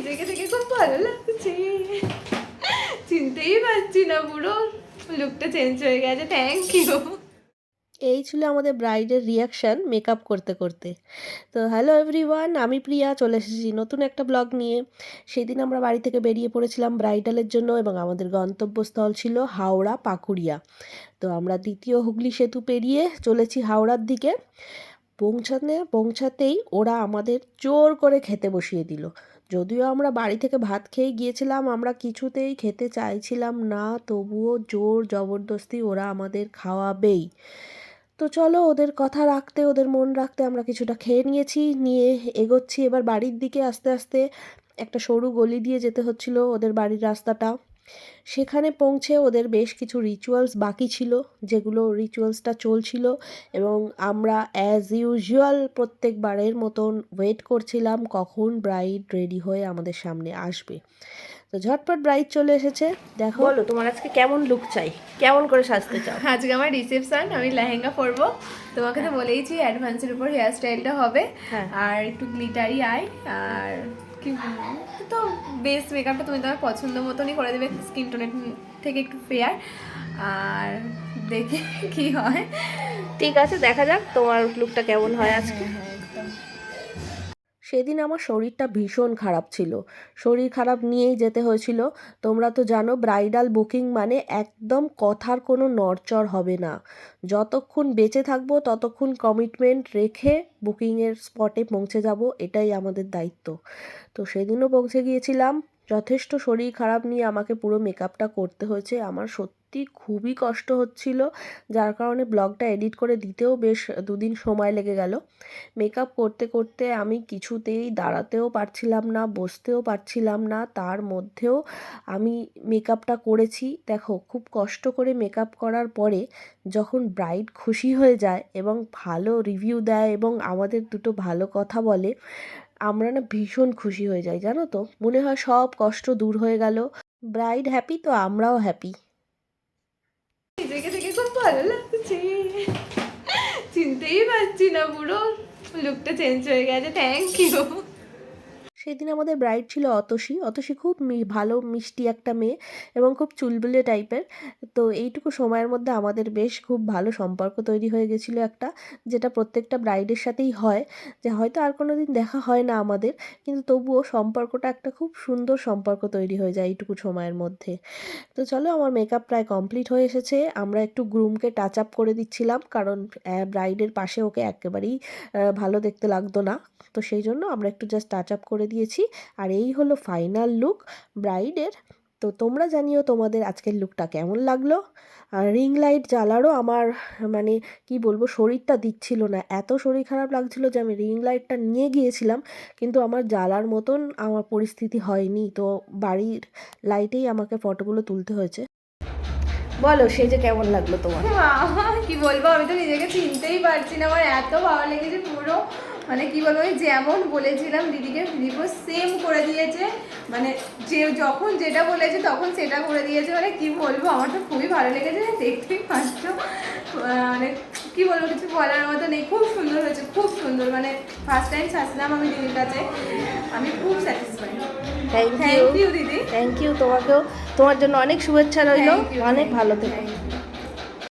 দেখে দেখে খুব ভালো লাগছে, চিনতেই পারছি না, পুরো লুকটা চেঞ্জ হয়ে গেছে। Thank you. এই ছিল আমাদের ব্রাইডের রিয়াকশান মেকআপ করতে করতে। তো হ্যালো এভরিওয়ান, আমি প্রিয়া চলে এসেছি নতুন একটা ব্লগ নিয়ে। সেদিন আমরা বাড়ি থেকে বেরিয়ে পড়েছিলাম ব্রাইডালের জন্য এবং আমাদের গন্তব্যস্থল ছিল হাওড়া পাকুড়িয়া। তো আমরা দ্বিতীয় হুগলি সেতু পেরিয়ে চলেছি হাওড়ার দিকে। পৌঁছাতেই ওরা আমাদের জোর করে খেতে বসিয়ে দিল। যদিও আমরা বাড়ি থেকে ভাত খেয়ে গিয়েছিলাম, আমরা কিছুতেই খেতে চাইছিলাম না, তবুও জোর জবরদস্তি ওরা আমাদের খাওয়াবেই। তো চলো ওদের কথা রাখতে, ওদের মন রাখতে আমরা কিছুটা খেয়ে নিয়েছি, নিয়ে এগোচ্ছি এবার বাড়ির দিকে। আস্তে আস্তে একটা সরু গলি দিয়ে যেতে হচ্ছিল ওদের বাড়ির রাস্তাটা। সেখানে পৌঁছে ওদের বেশ কিছু রিচুয়ালস বাকি ছিল, যেগুলো রিচুয়ালসটা চলছিল এবং আমরা অ্যাজ ইউজুয়াল প্রত্যেকবারের মতন ওয়েট করছিলাম কখন ব্রাইড রেডি হয়ে আমাদের সামনে আসবে। তো ঝটপট ব্রাইড চলে এসেছে। দেখো, বলো তোমার আজকে কেমন লুক চাই, কেমন করে সাজতে চাও? আজকে আমার রিসেপশন, আমি লেহেঙ্গা পরবো। তোমাকে তো বলেইছি অ্যাডভান্সের উপর হেয়ার স্টাইলটা হবে, আর একটু গ্লিটারি আই, আর কি তো বেস্ট মেকআপটা তুমি তোমার পছন্দ মতনই করে দেবে, স্কিন টোনের থেকে একটু ফেয়ার। আর দেখে কি হয়। ঠিক আছে, দেখা যাক তোমার লুকটা কেমন হয় আজকে। সেদিন আমার শরীরটা ভীষণ খারাপ ছিল, শরীর খারাপ নিয়েই যেতে হয়েছিল। তোমরা তো জানো ব্রাইডাল বুকিং মানে একদম কথার কোনো নড়চড় হবে না। যতক্ষণ বেঁচে থাকবো ততক্ষণ কমিটমেন্ট রেখে বুকিংয়ের স্পটে পৌঁছে যাব, এটাই আমাদের দায়িত্ব। তো সেদিনও পৌঁছে গিয়েছিলাম। যথেষ্ট শরীর খারাপ নিয়ে আমাকে পুরো মেকআপটা করতে হয়েছে। আমার সত্যি খুবই কষ্ট হচ্ছিল, যার কারণে ব্লগটা এডিট করে দিতেও বেশ দুদিন সময় লেগে গেল। মেকআপ করতে করতে আমি কিছুতেই দাঁড়াতেও পারছিলাম না, বসতেও পারছিলাম না, তার মধ্যেও আমি মেকআপটা করেছি। দেখো, খুব কষ্ট করে মেকআপ করার পরে যখন ব্রাইড খুশি হয়ে যায় এবং ভালো রিভিউ দেয় এবং আমাদের দুটো ভালো কথা বলে, আমরা না ভীষণ খুশি হয়ে যাই, জানো তো। মনে হয় সব কষ্ট দূর হয়ে গেল। ব্রাইড হ্যাপি তো আমরাও হ্যাপি। দেখে দেখে খুব ভালো লাগছে, চিনতেই পারছি না, পুরো লুকটা চেঞ্জ হয়ে গেছে। Thank you. সেদিন আমাদের ব্রাইড ছিল অতসী খুব ভালো মিষ্টি একটা মেয়ে এবং খুব চুলবুলে টাইপের। তো এইটুকু সময়ের মধ্যে আমাদের বেশ খুব ভালো সম্পর্ক তৈরি হয়ে গেছিলো একটা, যেটা প্রত্যেকটা ব্রাইডের সাথেই হয়, যে হয়তো আর কোনো দিন দেখা হয় না আমাদের, কিন্তু তবুও সম্পর্কটা একটা খুব সুন্দর সম্পর্ক তৈরি হয়ে যায় এইটুকু সময়ের মধ্যে। তো চলো, আমার মেকআপ প্রায় কমপ্লিট হয়ে এসেছে। আমরা একটু গ্রুমকে টাচ আপ করে দিচ্ছিলাম, কারণ ব্রাইডের পাশে ওকে একেবারেই ভালো দেখতে লাগতো না। তো সেই জন্য আমরা একটু জাস্ট টাচ আপ করে দিয়েছি। আর এই হলো ফাইনাল লুক ব্রাইডের। তো তোমরা জানিও তোমাদের আজকের লুকটা কেমন লাগলো। আর রিং লাইট জ্বালারও আমার মানে কি বলবো, শরীরটা দিচ্ছিল না, এত শরীর খারাপ লাগছিল যে আমি রিং লাইটটা নিয়ে গিয়েছিলাম, কিন্তু আমার জ্বালার মতন আমার পরিস্থিতি হয়নি। তো বাড়ির লাইটেই আমাকে ফটোগুলো তুলতে হয়েছে। বলো, সেই যে কেমন লাগলো তোমার? কি বলবো, আমি তো নিজেকে চিনতেই পারছি না, আমার এত ভালো লেগেছে পুরো। মানে কি বলবো, যেমন বলেছিলাম দিদিকে পুরো সেম করে দিয়েছে, মানে যে যখন যেটা বলেছে তখন সেটা করে দিয়েছে। মানে কি বলবো, আমার তো খুবই ভালো লেগেছে, দেখতেই পাচ্ছ। মানে কি বলবো, কিছু বলার মতো নেই, খুব সুন্দর হয়েছে, খুব সুন্দর। মানে ফার্স্ট টাইম সাজলাম আমি দিদির কাছে, আমি খুব স্যাটিসফাইড। থ্যাংক ইউ দিদি। থ্যাংক ইউ তোমাকেও, তোমার জন্য অনেক শুভেচ্ছা রইল, অনেক ভালো থেকো।